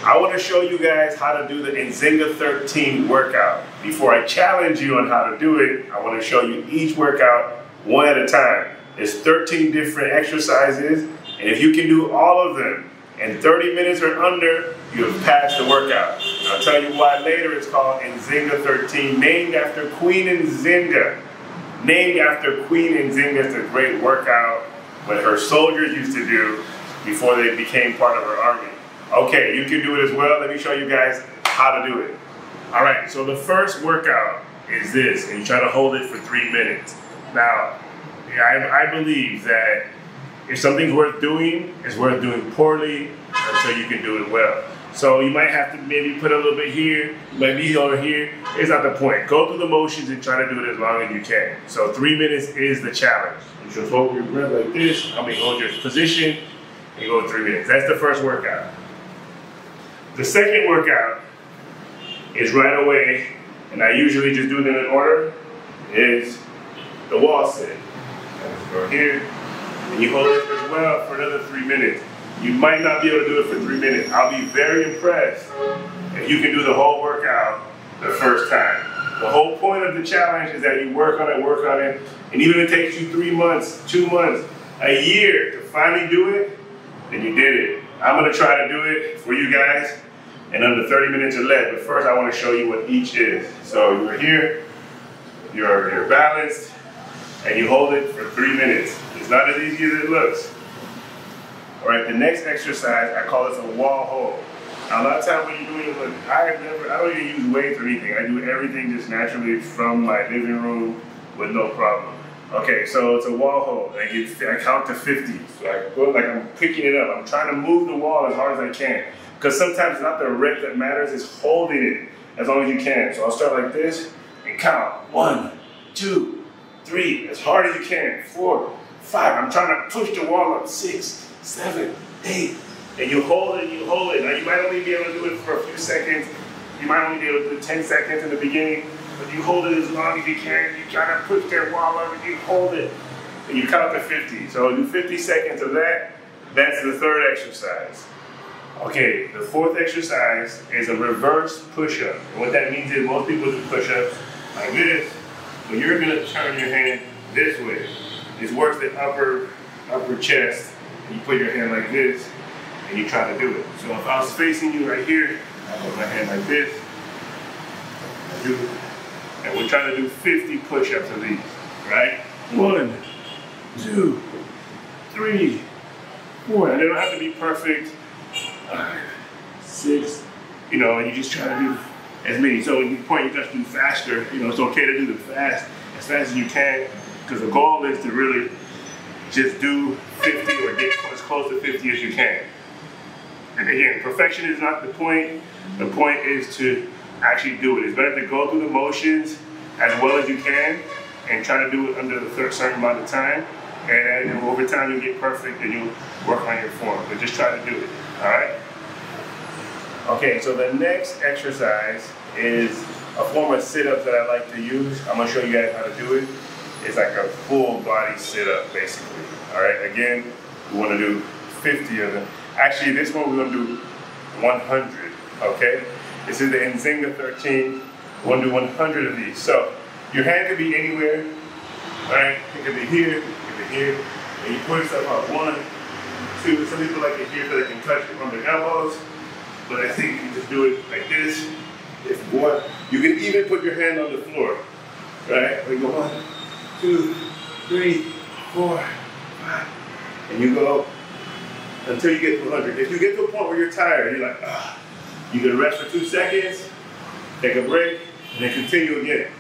I want to show you guys how to do the Nzinga 13 workout. Before I challenge you on how to do it, I want to show you each workout one at a time. There's 13 different exercises, and if you can do all of them in 30 minutes or under, you have passed the workout. And I'll tell you why later. It's called Nzinga 13, named after Queen Nzinga. Named after Queen Nzinga. It's a great workout what her soldiers used to do before they became part of her army. Okay, you can do it as well. Let me show you guys how to do it. All right, so the first workout is this, and you try to hold it for 3 minutes. Now, I believe that if something's worth doing, it's worth doing poorly until you can do it well. So you might have to maybe put a little bit here, you might be over here. It's not the point. Go through the motions and try to do it as long as you can. So 3 minutes is the challenge. You should hold your breath like this. Hold your position and go 3 minutes. That's the first workout. The second workout is right away, and I usually just do them in order, is the wall sit. Go here, and you hold it as well for another 3 minutes. You might not be able to do it for 3 minutes. I'll be very impressed if you can do the whole workout the first time. The whole point of the challenge is that you work on it, and even if it takes you 3 months, 2 months, a year to finally do it, then you did it. I'm gonna try to do it for you guys in under 30 minutes or less, but first I wanna show you what each is. So you're here, you're balanced, and you hold it for 3 minutes. It's not as easy as it looks. All right, the next exercise, I call this a wall hold. Now, a lot of times when you're doing it, I don't even use weights or anything. I do everything just naturally from my living room with no problem. Okay, so it's a wall hold. I count to 50. So I go like I'm picking it up. I'm trying to move the wall as hard as I can. Because sometimes it's not the rep that matters, it's holding it as long as you can. So I'll start like this and count. 1, 2, 3, as hard as you can. 4, 5. I'm trying to push the wall up. 6, 7, 8. And you hold it, you hold it. Now you might only be able to do it for a few seconds. You might only be able to do 10 seconds in the beginning, but you hold it as long as you can. You try to push that wall up and you hold it. And you count to 50. So do 50 seconds of that. That's the third exercise. Okay, the fourth exercise is a reverse push-up. And what that means is most people do push-ups like this, but you're gonna turn your hand this way. This works the upper chest. And you put your hand like this, and you try to do it. So if I was facing you right here, I put my hand like this, I do, and we're trying to do 50 push-ups of these, right? 1, 2, 3, 4, and they don't have to be perfect. 5, 6, and you just try to do as many. So at the point you just do faster, it's okay to do them as fast as you can, because the goal is to really just do 50 or get as close to 50 as you can. And again, perfection is not the point. The point is to actually do it. It's better to go through the motions as well as you can and try to do it under the certain amount of time. And over time you get perfect and you work on your form. But just try to do it, all right? Okay, so the next exercise is a form of sit-ups that I like to use. I'm gonna show you guys how to do it. It's like a full body sit-up, basically. All right, again, we wanna do 50 of them. Actually, this one we're gonna do 100, okay? This is the Nzinga 13. We're gonna do 100 of these. So your hand could be anywhere, all right? It could be here, it could be here. And you pull yourself up, 1, 2. Some people like it here so they can touch it from their elbows. But I think you can just do it like this. If you want, you can even put your hand on the floor, right? We go 1, 2, 3, 4, 5, and you go until you get to 100. If you get to a point where you're tired, you're like, ah, you can rest for 2 seconds, take a break, and then continue again.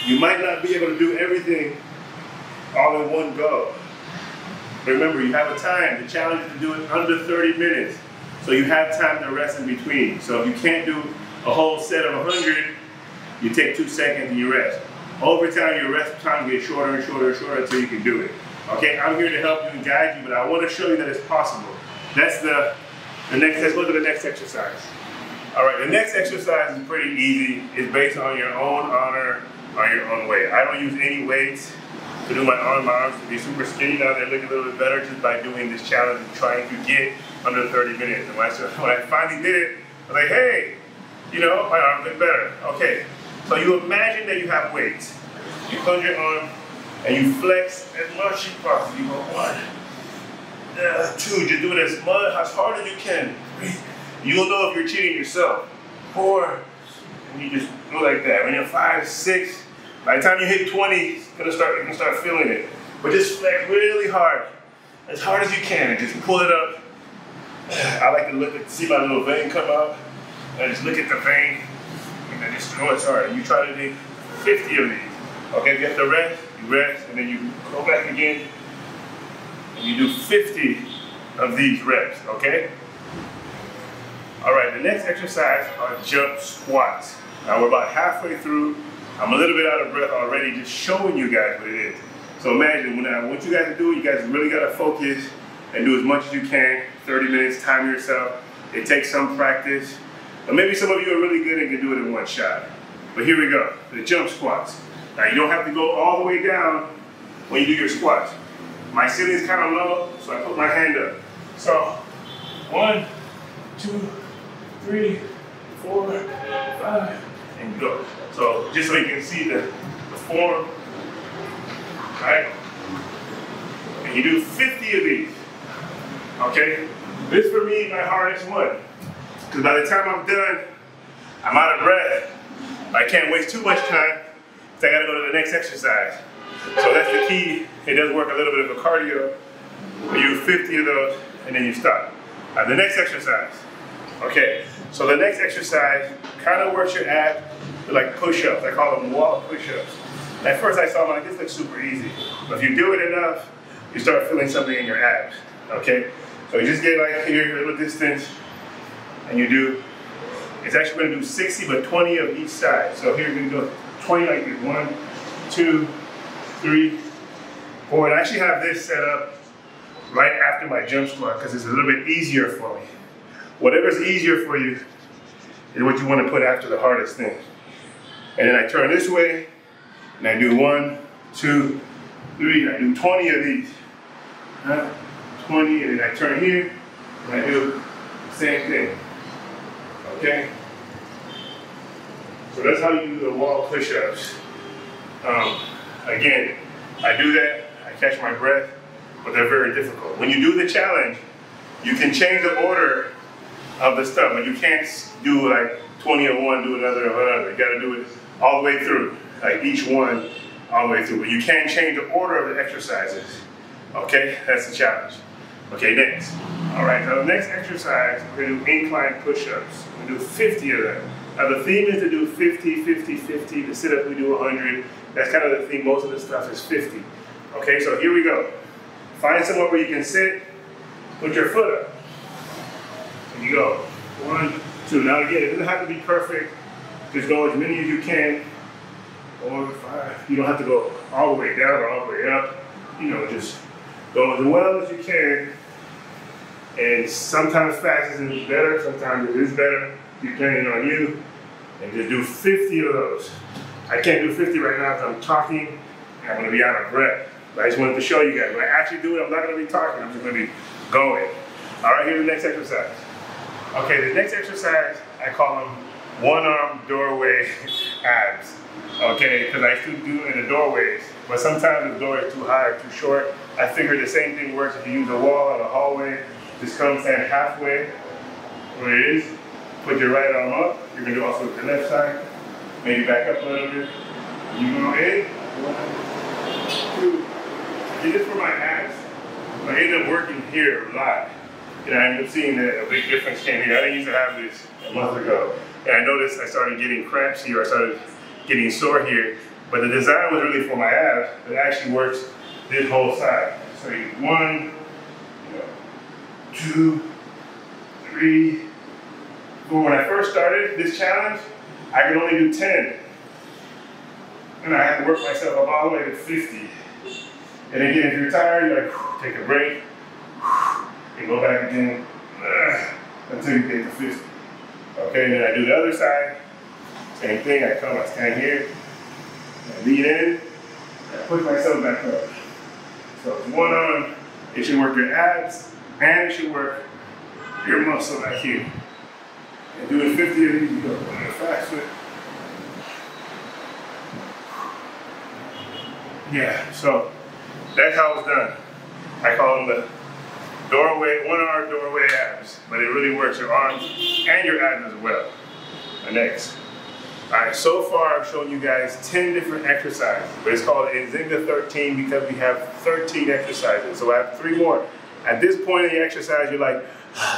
You might not be able to do everything all in one go. But remember, you have a time. The challenge is to do it under 30 minutes. So you have time to rest in between. So if you can't do a whole set of 100, you take 2 seconds and you rest. Over time, your rest time gets shorter and shorter and shorter until you can do it. Okay, I'm here to help you and guide you, but I want to show you that it's possible. That's the next, let's look at the next exercise. All right, the next exercise is pretty easy. It's based on your own honor, on your own weight. I don't use any weights to do my arms to be super skinny now. They look a little bit better just by doing this challenge and trying to get under 30 minutes. And when I finally did it, I was like, hey, you know, my arm did better. Okay, so you imagine that you have weights. You plunge your arm and you flex as much as possible. You go 1, 2, just do it as hard as you can. 3, you'll know if you're cheating yourself. 4, and you just go like that. When you're 5, 6, by the time you hit 20, you're gonna start feeling it. But just flex really hard as you can, and just pull it up. I like to see my little vein come out, and I just look at the vein, and I just go as hard. And you try to do 50 of these. Okay, if you have to rest, you rest, and then you go back again, and you do 50 of these reps, okay? All right, the next exercise are jump squats. Now we're about halfway through. I'm a little bit out of breath already just showing you guys what it is. So imagine when I want you guys to do it, you guys really gotta focus and do as much as you can, 30 minutes, time yourself. It takes some practice. But maybe some of you are really good and can do it in one shot. But here we go, the jump squats. Now you don't have to go all the way down when you do your squats. My ceiling is kind of low, so I put my hand up. So 1, 2, 3, 4, 5, and go. So just so you can see the form, right? And you do 50 of these, okay? This for me, my hardest one. Because by the time I'm done, I'm out of breath. I can't waste too much time, so I gotta go to the next exercise. So that's the key. It does work a little bit of a cardio. You do 50 of those, and then you stop. The next exercise. Okay, so the next exercise kind of works your abs. They're like push-ups. I call them wall push-ups. At first I saw them like, this looks super easy. But if you do it enough, you start feeling something in your abs, okay? So you just get like here, a little distance, and you do, it's actually gonna do 60, but 20 of each side. So here you're gonna do 20 like this, 1, 2, 3, 4. And I actually have this set up right after my jump squat because it's a little bit easier for me. Whatever's easier for you is what you want to put after the hardest thing. And then I turn this way, and I do 1, 2, 3, I do 20 of these. 20, and then I turn here, and I do the same thing. Okay? So that's how you do the wall push-ups. Again, I do that, I catch my breath, but they're very difficult. When you do the challenge, you can change the order of the stuff, but you can't do like 20 of one, do another of another. You gotta do it all the way through, like each one all the way through. But you can't change the order of the exercises. Okay, that's the challenge. Okay, next. All right, now the next exercise, we're gonna do incline push-ups. We're gonna do 50 of them. Now the theme is to do 50, 50, 50. The sit-up we do 100. That's kind of the theme. Most of the stuff is 50. Okay, so here we go. Find somewhere where you can sit, put your foot up. And you go, 1, 2. Now again, it doesn't have to be perfect. Just go as many as you can. 4, 5. You don't have to go all the way down or all the way up. You know, just go as well as you can. And sometimes fast is better, sometimes it is better, depending on you. And just do 50 of those. I can't do 50 right now because I'm talking and I'm gonna be out of breath. But I just wanted to show you guys. When I actually do it, I'm not gonna be talking, I'm just gonna be going. All right, here's the next exercise. Okay, the next exercise, I call them one-arm doorway abs. Okay, because I used to do it in the doorways, but sometimes the door is too high or too short. I figured the same thing works if you use a wall or a hallway. Just come stand halfway where it is. Put your right arm up. You're gonna do also with the left side. Maybe back up a little bit. You go in. 1, 2. I did this for my abs. I ended up working here a lot. And I ended up seeing that a big difference came here. I didn't used to have this a month ago. And I noticed I started getting cramps here. I started getting sore here. But the design was really for my abs. It actually works this whole side. So you 1, 2, 3, 4. When I first started this challenge, I could only do 10. And I had to work myself up all the way to 50. And again, if you're tired, you like, take a break, and go back again, until you get to 50. Okay, and then I do the other side, same thing, I stand here, I lean in, I push myself back up. So it's one arm, it should work your abs, and it should work your muscle back here. And doing 50 of these, you go a little faster. Yeah, so that's how it's done. I call them the doorway, 1 hour doorway abs, but it really works your arms and your abs as well. Next. All right, so far I've shown you guys 10 different exercises, but it's called Nzinga 13 because we have 13 exercises. So I have 3 more. At this point in the exercise, you're like,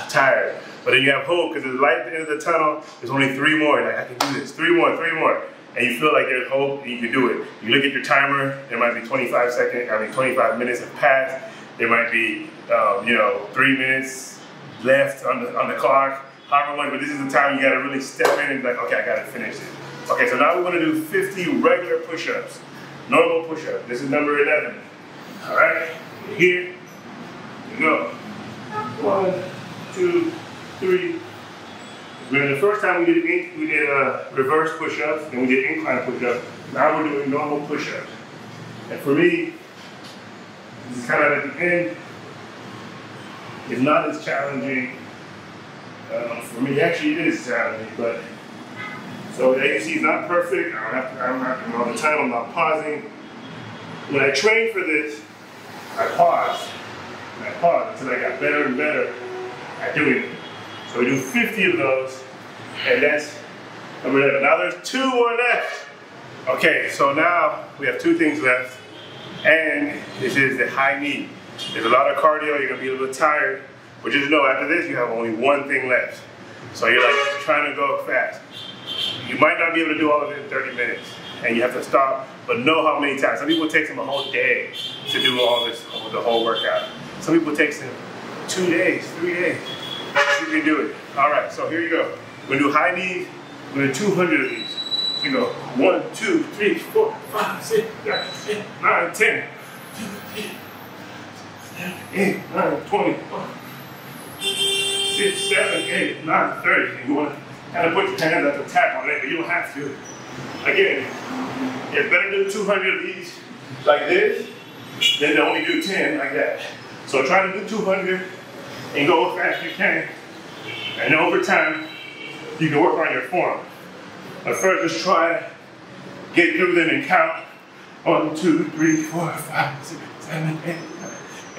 tired. But then you have hope because there's light at the end of the tunnel. There's only 3 more. You're like, I can do this. 3 more, 3 more. And you feel like there's hope and you can do it. You look at your timer, there might be 25 minutes have passed. There might be, 3 minutes left on the clock. However much, but this is the time you gotta really step in and be like, okay, I gotta finish it. Okay, so now we're gonna do 50 regular push-ups. Normal push-ups. This is number 11. All right, here we go. 1, 2, 3. The first time we did reverse push-ups, and we did incline push-ups. Now we're doing normal push-ups. And for me, this is kind of at the end. It's not as challenging. For me, actually, it is challenging, but so as you see, it's not perfect. I'm not all the time. I'm not pausing. When I trained for this, I paused. And I paused until I got better and better at doing it. So we do 50 of those, and that's number 11. Now there's 2 more left. Okay, so now we have 2 things left, and this is the high knee. There's a lot of cardio. You're gonna be a little tired. But just know after this, you have only 1 thing left. So you're like trying to go fast. You might not be able to do all of it in 30 minutes. And you have to stop, but know how many times. Some people it takes them a whole day to do all this, the whole workout. Some people it takes them 2 days, 3 days. You can do it. All right, so here you go. We're gonna do high knees. We're gonna do 200 of these. So you go 1, 2, 3, 4, 5, 6, 7, 8, 9, 10, 8, 9, 20. 6, 7, 8, 9, 30. And you want to kind of put your hands at the tap on it, but you don't have to. Again, it's better to do 200 of these like this than to only do 10 like that. So try to do 200 and go as fast as you can. And over time, you can work on your form. But first, just try to get through them and count. 1, 2, 3, 4, 5, 6, 7, 8, 9.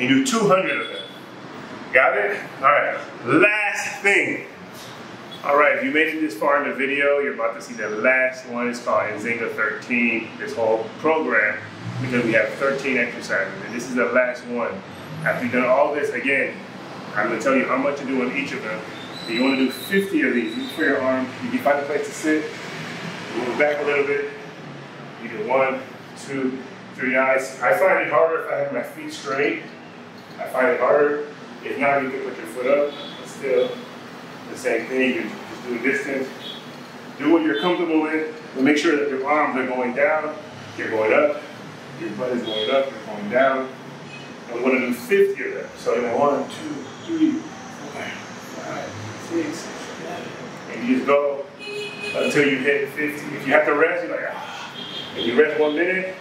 And do 200 of them. Got it? All right, last thing. All right, if you made it this far in the video, you're about to see the last one. It's called Nzinga 13, this whole program, because we have 13 exercises, and this is the last one. After you've done all this, again, I'm gonna tell you how much to do on each of them. So you wanna do 50 of these, each for your arm. You can find a place to sit, move back a little bit. You do 1, 2, 3 eyes. I find it harder if I have my feet straight. I find it harder. If not, you can put your foot up, but still the same thing. You just do a distance. Do what you're comfortable with, but make sure that your arms are going down, you're going up, your butt is going up, you're going down. And we're gonna do 50 of them. So you know, 1, 2, 3, 4, 5, 6, 7. And you just go until you hit 50. If you have to rest, you're like, ah. If you rest 1 minute,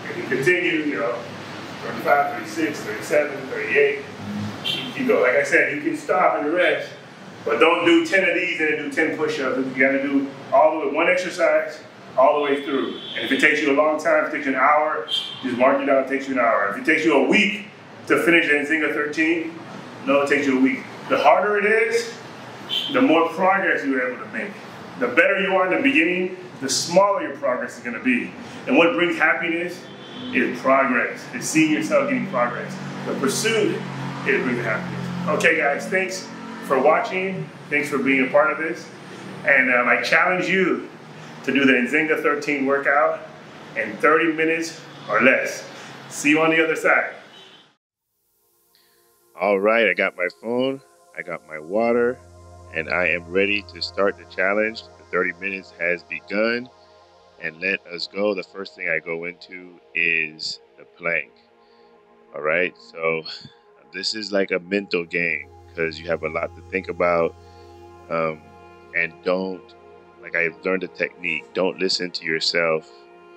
if you continue, 35, 36, 37, 38. You go. Like I said, you can stop and rest, but don't do 10 of these and then do 10 push-ups. You gotta do all the way, 1 exercise, all the way through. And if it takes you a long time, if it takes you an hour, just mark it down, it takes you an hour. If it takes you a week to finish Nzinga 13, no, it takes you a week. The harder it is, the more progress you're able to make. The better you are in the beginning, the smaller your progress is gonna be. And what brings happiness is progress. It's seeing yourself getting progress. The pursuit is bringing happiness. Okay guys, thanks for watching. Thanks for being a part of this. And I challenge you to do the Nzinga 13 workout in 30 minutes or less. See you on the other side. All right, I got my phone, I got my water, and I am ready to start the challenge. The 30 minutes has begun, and let us go. The first thing I go into is the plank. All right, so this is like a mental game because you have a lot to think about, and don't, like I've learned a technique, don't listen to yourself,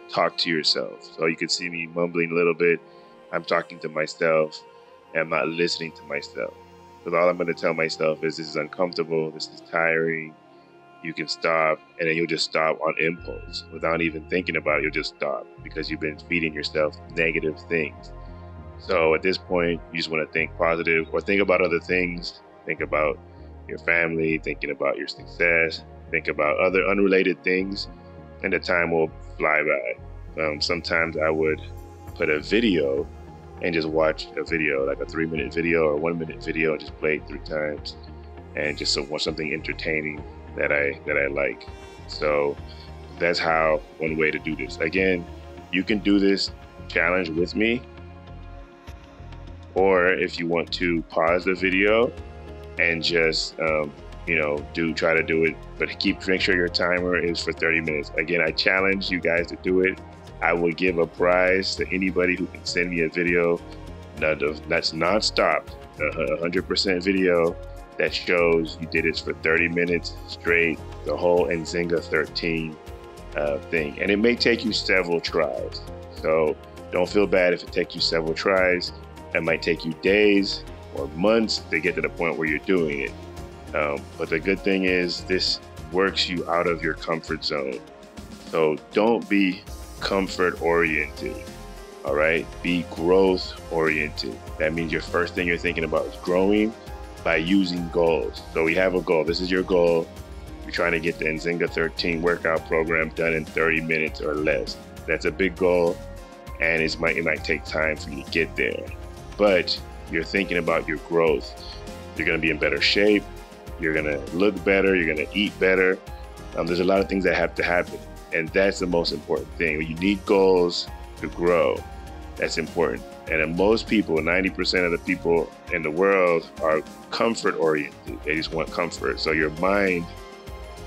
talk to yourself. So you can see me mumbling a little bit. I'm talking to myself, and I'm not listening to myself. Because all I'm going to tell myself is this is uncomfortable, this is tiring, you can stop, and then you'll just stop on impulse. Without even thinking about it, you'll just stop because you've been feeding yourself negative things. So at this point, you just want to think positive or think about other things. Think about your family, thinking about your success, think about other unrelated things, and the time will fly by. Sometimes I would put a video and just watch a video, like a 3-minute video or 1-minute video, and just play it 3 times, and just watch something entertaining that I like. So that's how one way to do this. Again, you can do this challenge with me, or if you want to pause the video and just try to do it, but make sure your timer is for 30 minutes. Again, I challenge you guys to do it. I will give a prize to anybody who can send me a video that's non-stop, a 100% video that shows you did it for 30 minutes straight, the whole Nzinga 13 thing. And it may take you several tries. So don't feel bad if it takes you several tries. It might take you days or months to get to the point where you're doing it. But the good thing is this works you out of your comfort zone. So don't be comfort oriented. All right, be growth oriented. That means your first thing you're thinking about is growing by using goals. So we have a goal. This is your goal. You're trying to get the Nzinga 13 workout program done in 30 minutes or less. That's a big goal, and it might take time for you to get there. But you're thinking about your growth. You're going to be in better shape. You're going to look better. You're going to eat better. There's a lot of things that have to happen, and that's the most important thing. You need goals to grow. That's important. And most people, 90% of the people in the world are comfort oriented. They just want comfort. So your mind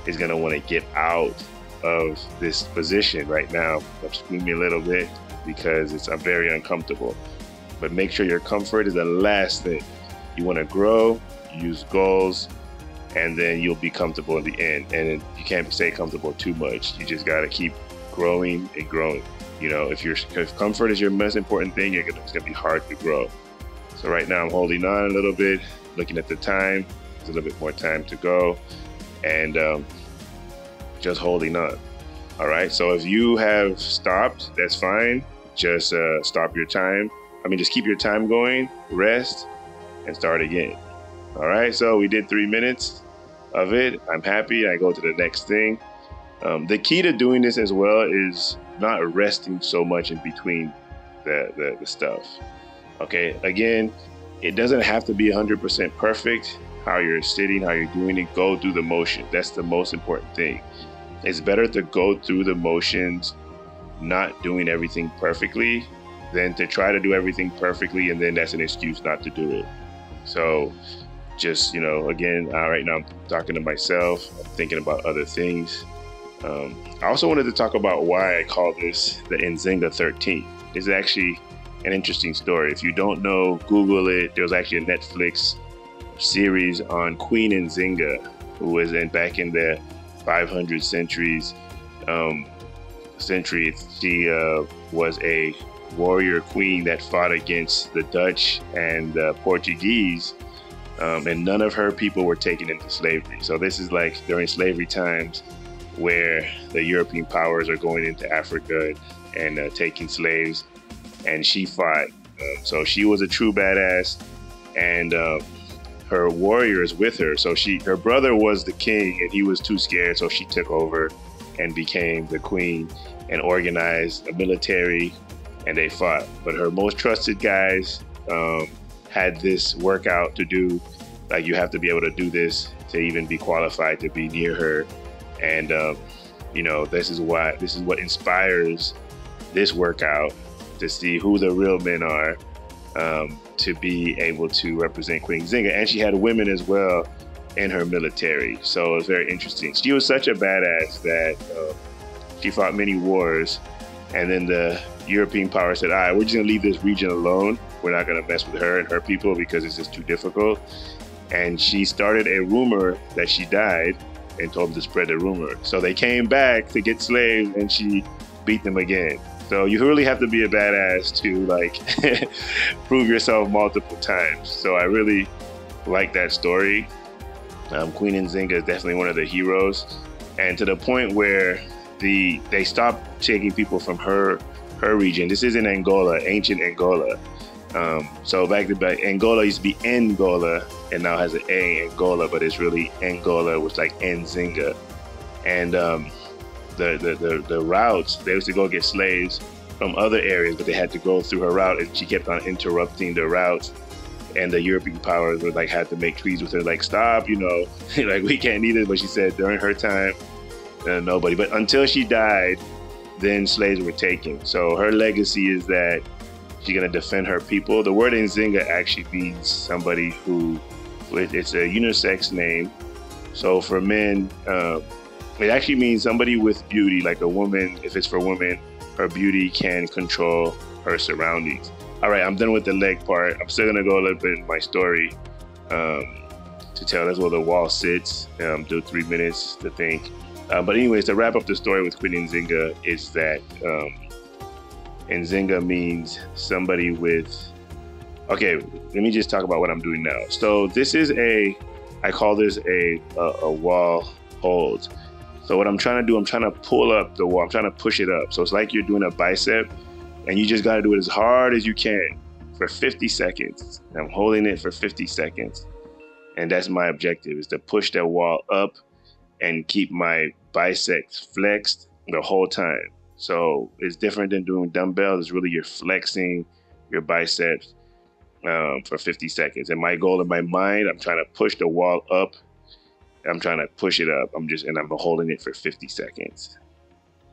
is going to want to get out of this position right now. I'm screaming a little bit because I'm very uncomfortable. But make sure your comfort is the last thing. You want to grow, use goals, and then you'll be comfortable in the end. And you can't stay comfortable too much. You just got to keep growing and growing. If comfort is your most important thing, it's going to be hard to grow. So right now I'm holding on a little bit, looking at the time. There's a little bit more time to go, and just holding on. All right, so if you have stopped, that's fine. Just stop your time. Just keep your time going, rest, and start again. All right, so we did 3 minutes of it. I'm happy. I go to the next thing. The key to doing this as well is not resting so much in between the stuff. Okay, again, it doesn't have to be 100% perfect. How you're sitting, how you're doing it, go through the motion. That's the most important thing. It's better to go through the motions, not doing everything perfectly, than to try to do everything perfectly and then that's an excuse not to do it. So just, again, right now I'm talking to myself, I'm thinking about other things. I also wanted to talk about why I call this the Nzinga 13. It's actually an interesting story. If you don't know, Google it. There was actually a Netflix series on Queen Nzinga, who was back in the 500 centuries. She was a warrior queen that fought against the Dutch and the Portuguese, and none of her people were taken into slavery. So this is like during slavery times, where the European powers are going into Africa and taking slaves, and she fought. So she was a true badass, and her warriors with her. So her brother was the king, and he was too scared, so she took over and became the queen and organized a military, and they fought. But her most trusted guys had this workout to do. Like, you have to be able to do this to even be qualified to be near her. And, this is what inspires this workout, to see who the real men are, to be able to represent Queen Nzinga. And she had women as well in her military. So it was very interesting. She was such a badass that she fought many wars. And then the European power said, all right, we're just gonna leave this region alone. We're not gonna mess with her and her people because it's just too difficult. And she started a rumor that she died and told them to spread the rumor. So they came back to get slaves, and she beat them again. So you really have to be a badass to prove yourself multiple times. So I really like that story. Queen Nzinga is definitely one of the heroes, and to the point where they stopped taking people from her region. This is in Angola, ancient Angola. So back Angola used to be Angola, and now has an A, Angola, but it's really Angola, which like Nzinga. And the routes, they used to go get slaves from other areas, but they had to go through her route, and she kept on interrupting the routes. And the European powers would like had to make treaties with her, like, stop, you know, like, we can't need it. But she said during her time, nobody. But until she died, then slaves were taken. So her legacy is that she's gonna defend her people. The word Nzinga actually means somebody who, it's a unisex name. So for men, it actually means somebody with beauty, like a woman. If it's for women, her beauty can control her surroundings. All right, I'm done with the leg part. I'm still gonna go a little bit in my story to tell. That's where the wall sits. Do 3 minutes to think. But anyways, to wrap up the story with Queen Nzinga is that Nzinga means somebody with. Okay, let me just talk about what I'm doing now. So this is I call this a wall hold. So what I'm trying to do, I'm trying to pull up the wall. I'm trying to push it up. So it's like you're doing a bicep, and you just got to do it as hard as you can for 50 seconds. And I'm holding it for 50 seconds. And that's my objective, is to push that wall up and keep my biceps flexed the whole time. So it's different than doing dumbbells. It's really you're flexing your biceps for 50 seconds. And my goal in my mind, I'm trying to push the wall up. I'm trying to push it up. I'm holding it for 50 seconds.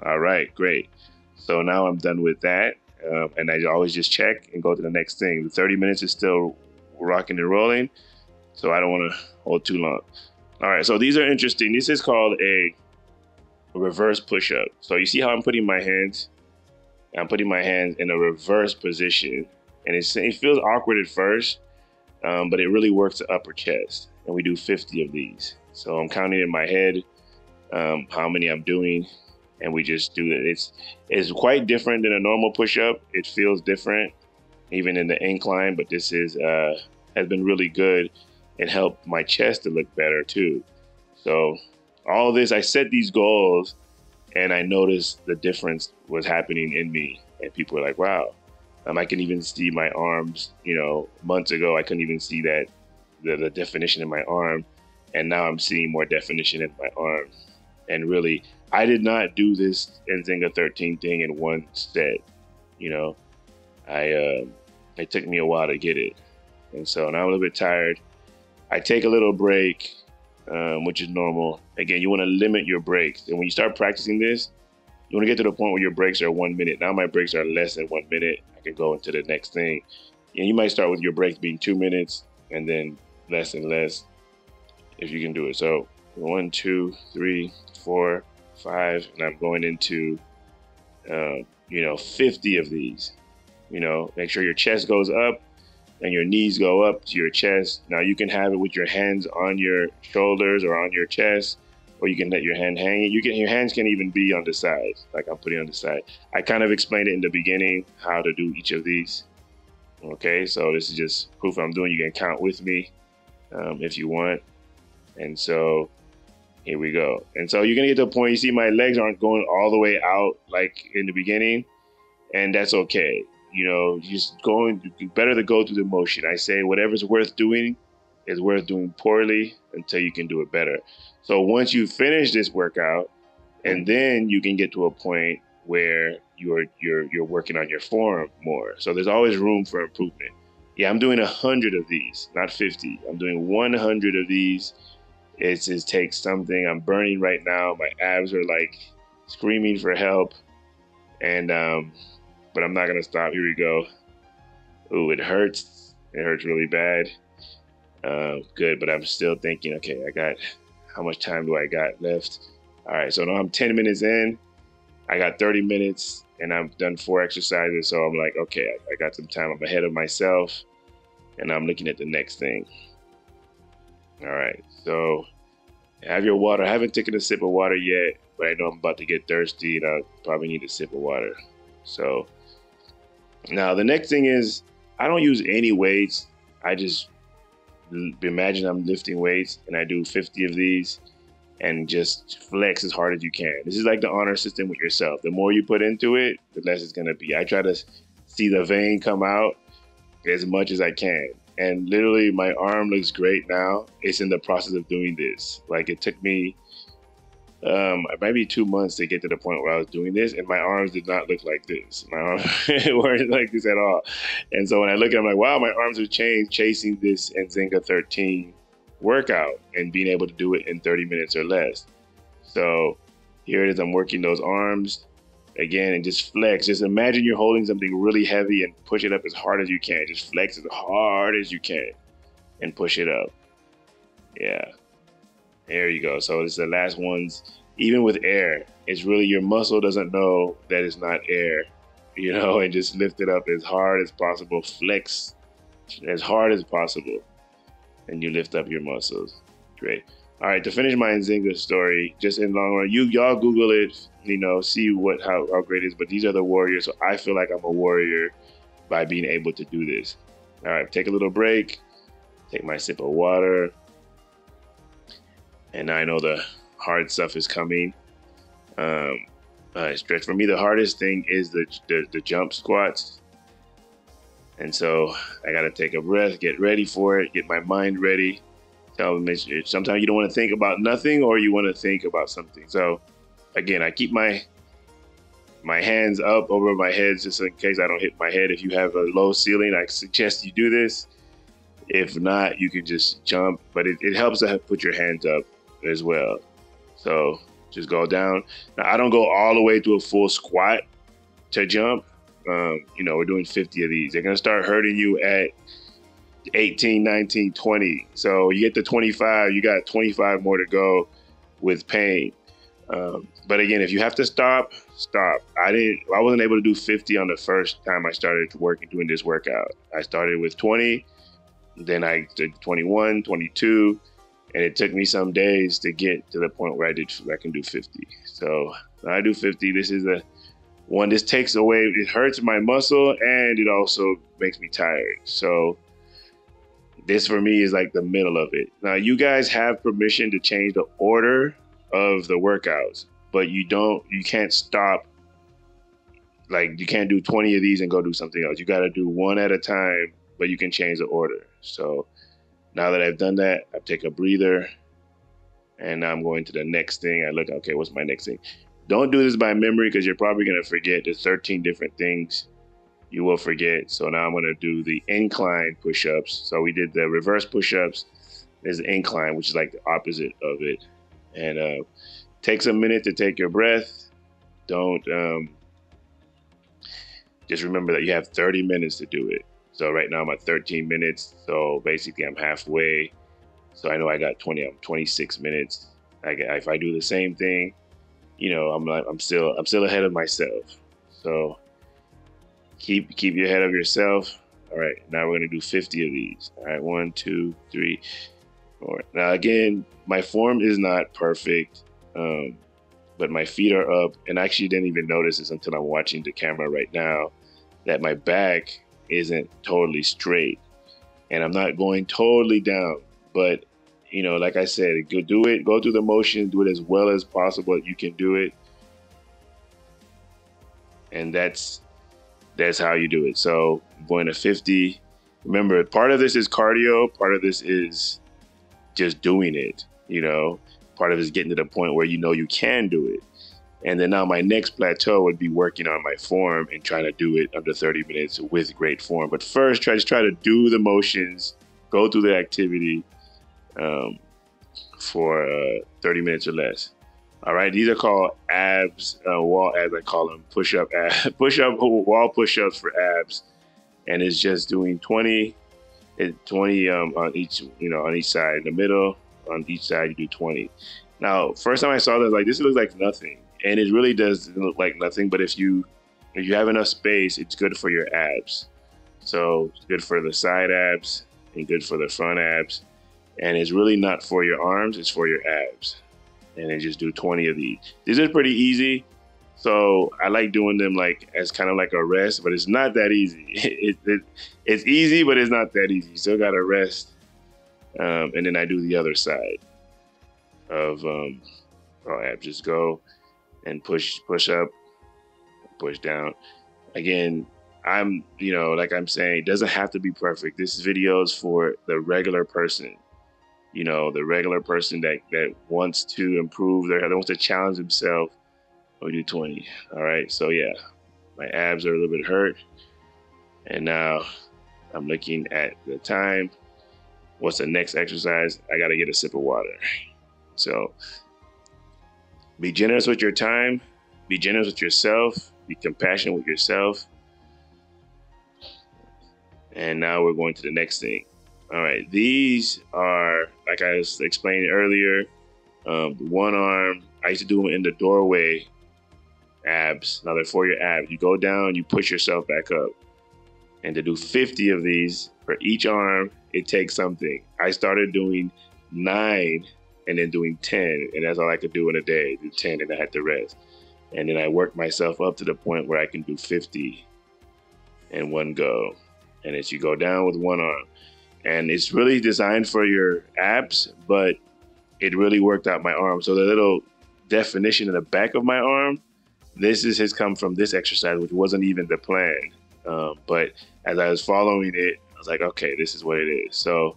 All right, great. So now I'm done with that. And I always just check and go to the next thing. The 30 minutes is still rocking and rolling, so I don't want to hold too long. All right, so these are interesting. This is called a reverse push-up. So you see how I'm putting my hands? I'm putting my hands in a reverse position. And it feels awkward at first, but it really works the upper chest. And we do 50 of these. So I'm counting in my head how many I'm doing. And we just do it. It's quite different than a normal push-up. It feels different, even in the incline, but this has been really good and helped my chest to look better too. So all this, I set these goals and I noticed the difference was happening in me. And people were like, wow, I can even see my arms. You know, months ago, I couldn't even see that, the definition in my arm. And now I'm seeing more definition in my arm. And really, I did not do this Nzinga 13 thing in one set. You know, it took me a while to get it. And so now I'm a little bit tired. I take a little break, which is normal. Again, you want to limit your breaks. And when you start practicing this, you want to get to the point where your breaks are 1 minute. Now my breaks are less than 1 minute. I can go into the next thing. And you might start with your breaks being 2 minutes and then less and less if you can do it. So 1, 2, 3, 4, 5, and I'm going into, 50 of these. You know, make sure your chest goes up and your knees go up to your chest. Now you can have it with your hands on your shoulders or on your chest, or you can let your hand hang. Your hands can even be on the side, like I'm putting on the side. I kind of explained it in the beginning how to do each of these. Okay, so this is just proof I'm doing. You can count with me if you want. And so here we go. And so you're gonna get to a point, you see my legs aren't going all the way out like in the beginning, and that's okay. You know, just better to go through the motion. I say whatever's worth doing is worth doing poorly until you can do it better. So once you finish this workout, and then you can get to a point where you're working on your form more. So there's always room for improvement. Yeah, I'm doing 100 of these, not 50. I'm doing 100 of these. It just takes something. I'm burning right now. My abs are like screaming for help. And, but I'm not gonna stop. Here we go. Ooh, it hurts. It hurts really bad. Good, but I'm still thinking, okay, how much time do I got left? All right, so now I'm 10 minutes in. I got 30 minutes and I've done 4 exercises. So I'm like, okay, I got some time. I'm ahead of myself and I'm looking at the next thing. All right, so have your water. I haven't taken a sip of water yet, but I know I'm about to get thirsty and I'll probably need a sip of water. So now the next thing is I don't use any weights. I just imagine I'm lifting weights and I do 50 of these and just flex as hard as you can. This is like the honor system with yourself. The more you put into it, the less it's gonna be. I try to see the vein come out as much as I can. And literally my arm looks great now. It's in the process of doing this. Like it took me maybe 2 months to get to the point where I was doing this, and my arms did not look like this. My arms weren't like this at all. And so when I look at it, I'm like, wow, my arms have changed chasing this Nzinga 13 workout and being able to do it in 30 minutes or less. So here it is, I'm working those arms again and just flex. Just imagine you're holding something really heavy and push it up as hard as you can. Just flex as hard as you can and push it up. Yeah. There you go. So this is the last ones. Even with air, it's really your muscle doesn't know that it's not air, you know, and just lift it up as hard as possible. Flex as hard as possible. And you lift up your muscles. Great. All right, to finish my Nzinga story, just in long run, y'all Google it, you know, see how great it is. But these are the warriors. So I feel like I'm a warrior by being able to do this. All right, take a little break. Take my sip of water. And I know the hard stuff is coming. Stretch. For me, the hardest thing is the jump squats. And so I got to take a breath, get ready for it, get my mind ready. Sometimes you don't want to think about nothing, or you want to think about something. So again, I keep my hands up over my head just in case I don't hit my head. If you have a low ceiling, I suggest you do this. If not, you can just jump, but it helps to put your hands up as well. So just go down. Now, I don't go all the way to a full squat to jump. You know, we're doing 50 of these. They're going to start hurting you at 18, 19, 20. So you get to 25, you got 25 more to go with pain. But again, if you have to stop, stop. I wasn't able to do 50 on the first time I started doing this workout. I started with 20, then I did 21, 22. And it took me some days to get to the point where I can do 50. So I do 50. This is the one. This takes away, it hurts my muscle and it also makes me tired. So this for me is like the middle of it. Now you guys have permission to change the order of the workouts, but you can't stop. Like you can't do 20 of these and go do something else. You got to do one at a time, but you can change the order. So now that I've done that, I take a breather and now I'm going to the next thing. I look, okay, what's my next thing? Don't do this by memory because you're probably going to forget. There's 13 different things you will forget. So now I'm going to do the incline push-ups. So we did the reverse push-ups. There's the incline, which is like the opposite of it. And takes a minute to take your breath. Don't, just remember that you have 30 minutes to do it. So right now I'm at 13 minutes. So basically I'm halfway. So I know I got 26 minutes. If I do the same thing, you know, I'm still ahead of myself. So keep your head of yourself. All right, now we're gonna do 50 of these. All right, 1, 2, 3, 4. Now again, my form is not perfect, but my feet are up, and I actually didn't even notice this until I'm watching the camera right now, that my back isn't totally straight, and I'm not going totally down. But you know, like I said, go through the motion, do it as well as possible. You can do it, and that's how you do it. So I'm going to 50. Remember, part of this is cardio, part of this is just doing it. You know, part of it is getting to the point where you know you can do it. And then now my next plateau would be working on my form and trying to do it under 30 minutes with great form. But first, try to do the motions, go through the activity for 30 minutes or less. All right, these are called abs, wall abs. I call them push-up wall push-ups for abs, and it's just doing 20 on each, on each side. In the middle, on each side, you do 20. Now, first time I saw this, like this looks like nothing. And it really does look like nothing, but if you have enough space, it's good for your abs. So it's good for the side abs and good for the front abs. And it's really not for your arms, it's for your abs. And then just do 20 of these. These are pretty easy. So I like doing them like as kind of like a rest, but it's not that easy. It's easy, but it's not that easy. You still gotta rest And then I do the other side of abs. Just go and push up, push down. Again, like I'm saying, it doesn't have to be perfect. This video is for the regular person, the regular person that wants to improve that wants to challenge himself. We do 20. All right. So yeah, my abs are a little bit hurt. And now I'm looking at the time. What's the next exercise? I got to get a sip of water. So be generous with your time. Be generous with yourself. Be compassionate with yourself. And now we're going to the next thing. All right. These are, like I was explaining earlier, one arm. I used to do them in the doorway abs. Now they're for your abs. You go down, you push yourself back up. And to do 50 of these for each arm, it takes something. I started doing 9 and then doing 10, and that's all I could do in a day. Do 10 and I had to rest. And then I worked myself up to the point where I can do 50 in one go. And as you go down with one arm. And it's really designed for your abs, but it really worked out my arm. So the little definition in the back of my arm, has come from this exercise, which wasn't even the plan. But as I was following it, I was like, okay, this is what it is. So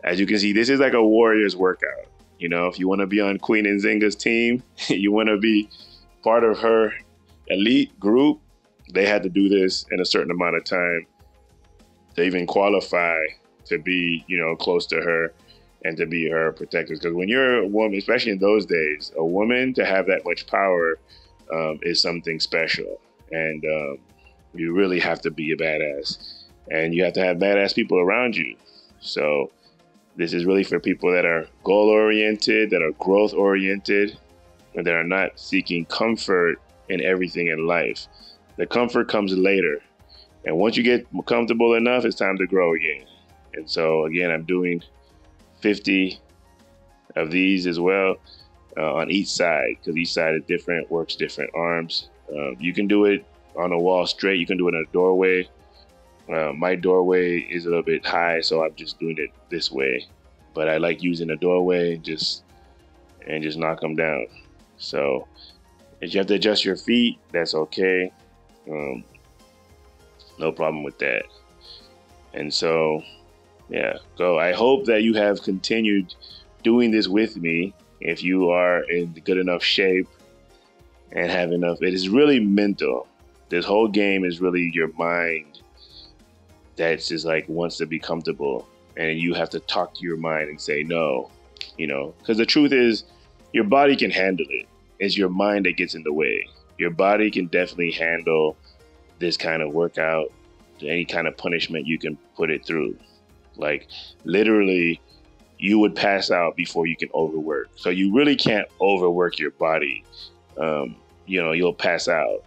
as you can see, this is like a warrior's workout. If you want to be on Queen Nzinga's team, you want to be part of her elite group, they had to do this in a certain amount of time to even qualify to be, close to her and to be her protectors. Because when you're a woman, especially in those days, a woman to have that much power is something special. And you really have to be a badass. And you have to have badass people around you. So this is really for people that are goal-oriented, that are growth-oriented, and that are not seeking comfort in everything in life. The comfort comes later. And once you get comfortable enough, it's time to grow again. And so, again, I'm doing 50 of these as well on each side, because each side is different, works different arms. You can do it on a wall straight. You can do it in a doorway. My doorway is a little bit high, so I'm just doing it this way. But I like using a doorway and just knock them down. So if you have to adjust your feet, that's okay. No problem with that. And so, yeah, go. I hope that you have continued doing this with me if you are in good enough shape and have enough. It is really mental. This whole game is really your mind that's just like wants to be comfortable. And you have to talk to your mind and say no, because the truth is your body can handle it. It's your mind that gets in the way. Your body can definitely handle this kind of workout, any kind of punishment you can put it through. Like literally you would pass out before you can overwork. So you really can't overwork your body. You'll pass out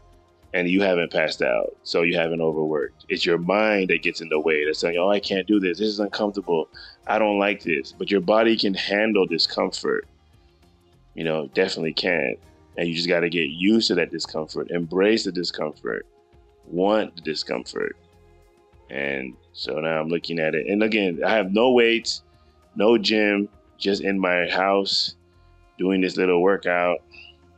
and you haven't passed out. So you haven't overworked. It's your mind that gets in the way. That's saying, oh, I can't do this. This is uncomfortable. I don't like this. But your body can handle discomfort. Definitely can. And you just got to get used to that discomfort. Embrace the discomfort. Want the discomfort. And so now I'm looking at it. And again, I have no weights, no gym, just in my house doing this little workout.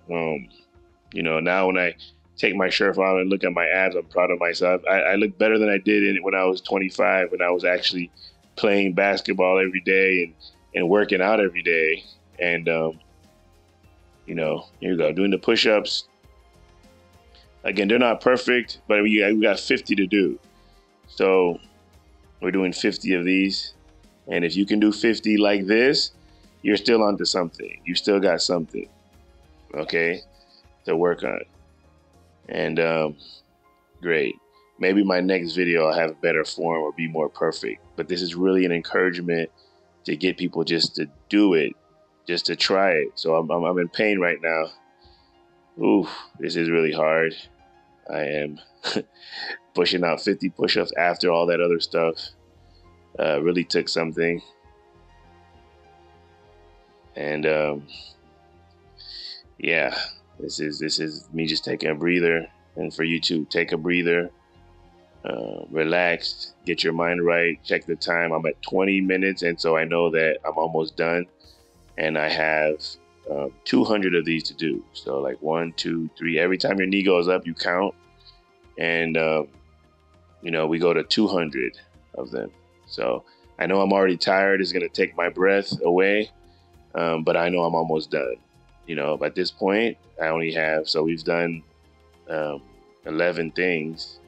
Now when I take my shirt off and look at my abs, I'm proud of myself. I look better than I did when I was 25, when I was actually playing basketball every day and working out every day. And, here we go, doing the push-ups. Again, they're not perfect, but we got 50 to do. So we're doing 50 of these. And if you can do 50 like this, you're still onto something. You still got something, okay, to work on. And great. Maybe my next video I'll have a better form or be more perfect. But this is really an encouragement to get people just to do it, just to try it. So I'm in pain right now. Oof, this is really hard. I am pushing out 50 push-ups after all that other stuff. Really took something. And yeah, this is me just taking a breather. And for you to take a breather relax, get your mind right, check the time. I'm at 20 minutes, and so I know that I'm almost done, and I have 200 of these to do. So like 1, 2, 3. Every time your knee goes up, you count, and we go to 200 of them. So I know I'm already tired. It's gonna take my breath away, but I know I'm almost done. At this point, I only have, so we've done 11 things.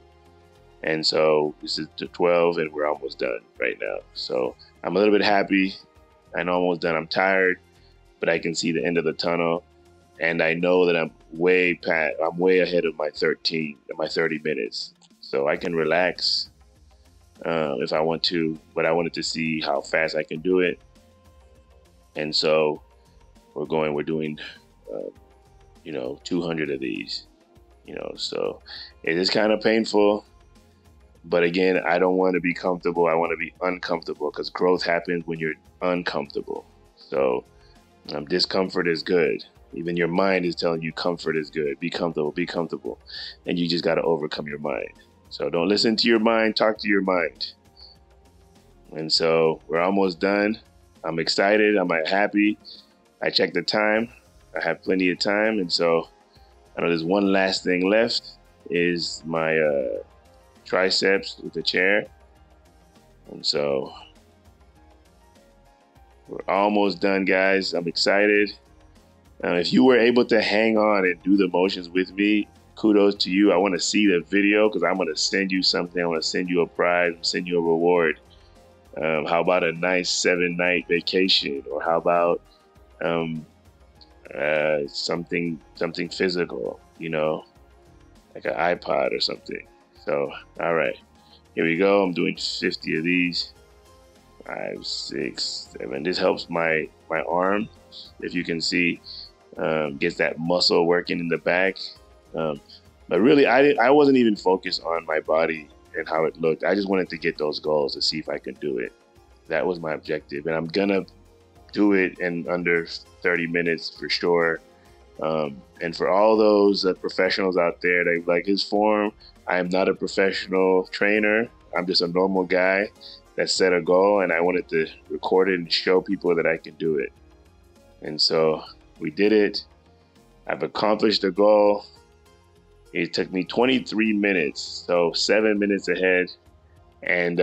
And so this is the 12, and we're almost done right now. So I'm a little bit happy. I know I'm almost done. I'm tired, but I can see the end of the tunnel. And I know that I'm way ahead of my 30 minutes. So I can relax if I want to, but I wanted to see how fast I can do it. And so we're doing 200 of these, so it is kind of painful. But again, I don't want to be comfortable. I want to be uncomfortable, because growth happens when you're uncomfortable. So discomfort is good. Even your mind is telling you comfort is good. Be comfortable, be comfortable. And you just got to overcome your mind. So don't listen to your mind, talk to your mind. And so we're almost done. I'm excited, I'm happy. I checked the time. I have plenty of time. And so I know there's one last thing left, is my triceps with the chair. And so we're almost done, guys. I'm excited. If you were able to hang on and do the motions with me, kudos to you. I want to see the video, because I'm going to send you something. I want to send you a prize, send you a reward. How about a nice 7-night vacation? Or how about something physical, like an iPod or something. So, all right, here we go. I'm doing 50 of these. 5, 6, 7. This helps my arm, if you can see, gets that muscle working in the back. But really, I wasn't even focused on my body and how it looked. I just wanted to get those goals to see if I could do it. That was my objective, and I'm gonna do it in under 30 minutes for sure. And for all those professionals out there that like his form, I am not a professional trainer. I'm just a normal guy that set a goal, and I wanted to record it and show people that I can do it. And so we did it. I've accomplished the goal. It took me 23 minutes, so 7 minutes ahead, and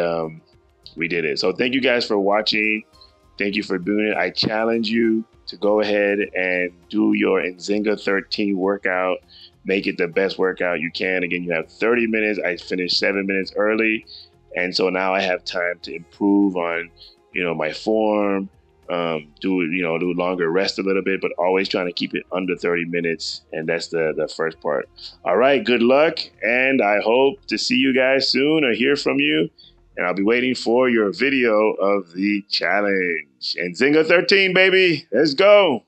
we did it. So thank you guys for watching. Thank you for doing it. I challenge you to go ahead and do your Nzinga 13 workout. Make it the best workout you can. Again, you have 30 minutes. I finished 7 minutes early. And so now I have time to improve on, my form, do longer rest a little bit, but always trying to keep it under 30 minutes. And that's the first part. All right, good luck. And I hope to see you guys soon or hear from you. And I'll be waiting for your video of the challenge. Nzinga 13, baby. Let's go.